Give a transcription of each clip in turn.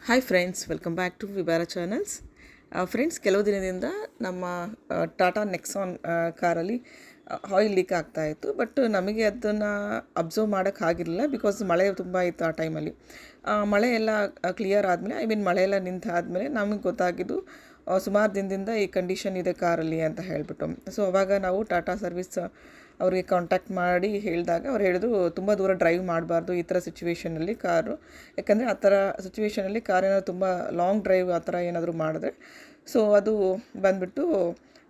Hi friends, welcome back to ವಿಬಾರ channels. Friends, ಕೆಲವು ದಿನದಿಂದ ನಮ್ಮ ಟಾಟಾ ನೆಕ್ಸಾನ್ ಕಾರಲ್ಲಿ ಆಯಿಲ್ ಲೀಕ್ ಆಗ್ತಾಯಿತ್ತು. ಬಟ್ ನಮಗೆ ಅದನ್ನು ಅಬ್ಸರ್ವ್ ಮಾಡೋಕ್ಕಾಗಿರಲಿಲ್ಲ, ಬಿಕಾಸ್ ಮಳೆ ತುಂಬ ಇತ್ತು ಆ ಟೈಮಲ್ಲಿ. ಮಳೆ ಎಲ್ಲ ಕ್ಲಿಯರ್ ಆದಮೇಲೆ, ಮಳೆ ಎಲ್ಲ ನಿಂತಾದಮೇಲೆ ನಮಗೆ ಗೊತ್ತಾಗಿದ್ದು ಸುಮಾರು ದಿನದಿಂದ ಈ ಕಂಡೀಷನ್ ಇದೆ ಕಾರಲ್ಲಿ ಅಂತ ಹೇಳಿಬಿಟ್ಟು. ಸೊ ಅವಾಗ ನಾವು ಟಾಟಾ ಸರ್ವಿಸ್ ಅವರಿಗೆ ಕಾಂಟ್ಯಾಕ್ಟ್ ಮಾಡಿ ಹೇಳಿದಾಗ ಅವ್ರು ಹೇಳಿದ್ರು, ತುಂಬ ದೂರ ಡ್ರೈವ್ ಮಾಡಬಾರ್ದು ಈ ಥರ ಸಿಚುವೇಷನಲ್ಲಿ ಕಾರು. ಯಾಕಂದರೆ ಆ ಥರ ಸಿಚುವೇಷನಲ್ಲಿ ಕಾರೇನೋ ತುಂಬ ಲಾಂಗ್ ಡ್ರೈವ್ ಆ ಥರ ಏನಾದರೂ ಮಾಡಿದ್ರೆ ಸೊ ಅದು ಬಂದುಬಿಟ್ಟು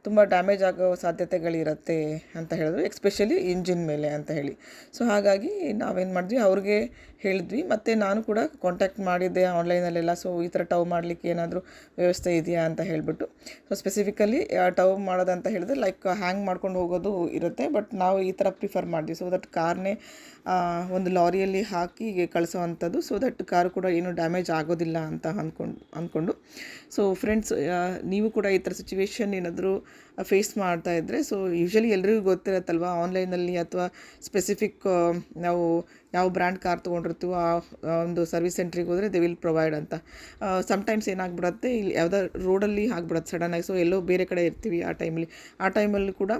ತುಂಬ ಡ್ಯಾಮೇಜ್ ಆಗೋ ಸಾಧ್ಯತೆಗಳಿರುತ್ತೆ ಅಂತ ಹೇಳಿದ್ರು, ಎಕ್ಸ್ಪೆಷಲಿ ಇಂಜಿನ್ ಮೇಲೆ ಅಂತ ಹೇಳಿ. ಸೊ ಹಾಗಾಗಿ ನಾವೇನು ಮಾಡಿದ್ವಿ, ಅವ್ರಿಗೆ ಹೇಳಿದ್ವಿ. ಮತ್ತು ನಾನು ಕೂಡ ಕಾಂಟ್ಯಾಕ್ಟ್ ಮಾಡಿದ್ದೆ ಆನ್ಲೈನಲ್ಲೆಲ್ಲ. ಸೊ ಈ ಥರ ಟವ್ ಮಾಡಲಿಕ್ಕೆ ಏನಾದರೂ ವ್ಯವಸ್ಥೆ ಇದೆಯಾ ಅಂತ ಹೇಳಿಬಿಟ್ಟು. ಸೊ ಸ್ಪೆಸಿಫಿಕಲಿ ಟವ್ ಮಾಡೋದಂತ ಹೇಳಿದ್ರೆ ಲೈಕ್ ಹ್ಯಾಂಗ್ ಮಾಡ್ಕೊಂಡು ಹೋಗೋದು ಇರುತ್ತೆ. ಬಟ್ ನಾವು ಈ ಥರ ಪ್ರಿಫರ್ ಮಾಡಿದ್ವಿ, ಸೊ ದಟ್ ಕಾರ್ನೇ ಒಂದು ಲಾರಿಯಲ್ಲಿ ಹಾಕಿ ಕಳಿಸೋ ಅಂಥದ್ದು, ಸೊ ದಟ್ ಕಾರು ಕೂಡ ಏನೂ ಡ್ಯಾಮೇಜ್ ಆಗೋದಿಲ್ಲ ಅಂತ ಅಂದ್ಕೊಂಡು. ಸೊ ಫ್ರೆಂಡ್ಸ್, ನೀವು ಕೂಡ ಈ ಥರ ಸಿಚುವೇಶನ್ ಏನಾದರೂ ಫೇಸ್ ಮಾಡ್ತಾ ಇದ್ದರೆ, ಸೊ ಯೂಶ್ವಲಿ ಎಲ್ರಿಗೂ ಗೊತ್ತಿರತ್ತಲ್ವ, ಆನ್ಲೈನಲ್ಲಿ ಅಥವಾ ಸ್ಪೆಸಿಫಿಕ್ ನಾವು ಯಾವ ಬ್ರ್ಯಾಂಡ್ ಕಾರ್ ತೊಗೊಂಡಿರ್ತೀವೋ ಆ ಒಂದು ಸರ್ವಿಸ್ ಸೆಂಟ್ರಿಗೆ ಹೋದರೆ ದೇ ವಿಲ್ ಪ್ರೊವೈಡ್ ಅಂತ. ಸಮ್ಟೈಮ್ಸ್ ಏನಾಗ್ಬಿಡುತ್ತೆ, ಇಲ್ಲಿ ಯಾವುದೋ ರೋಡಲ್ಲಿ ಆಗ್ಬಿಡುತ್ತೆ ಸಡನ್ನಾಗಿ. ಸೊ ಎಲ್ಲೋ ಬೇರೆ ಕಡೆ ಇರ್ತೀವಿ ಆ ಟೈಮಲ್ಲಿ ಕೂಡ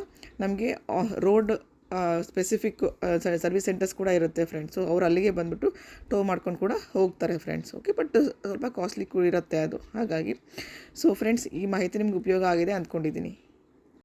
ನಮಗೆ ರೋಡ್ ಸ್ಪೆಸಿಫಿಕ್ ಸರ್ವಿಸ್ ಸೆಂಟರ್ಸ್ ಕೂಡ ಇರುತ್ತೆ ಫ್ರೆಂಡ್ಸ್. ಸೊ ಅವ್ರು ಅಲ್ಲಿಗೆ ಬಂದುಬಿಟ್ಟು ಟೋ ಮಾಡ್ಕೊಂಡು ಕೂಡ ಹೋಗ್ತಾರೆ ಫ್ರೆಂಡ್ಸ್. ಓಕೆ, ಬಟ್ ಸ್ವಲ್ಪ ಕಾಸ್ಟ್ಲಿ ಕೂಡ ಇರುತ್ತೆ ಅದು. ಹಾಗಾಗಿ ಸೊ ಫ್ರೆಂಡ್ಸ್, ಈ ಮಾಹಿತಿ ನಿಮ್ಗೆ ಉಪಯೋಗ ಆಗಿದೆ ಅಂದ್ಕೊಂಡಿದ್ದೀನಿ.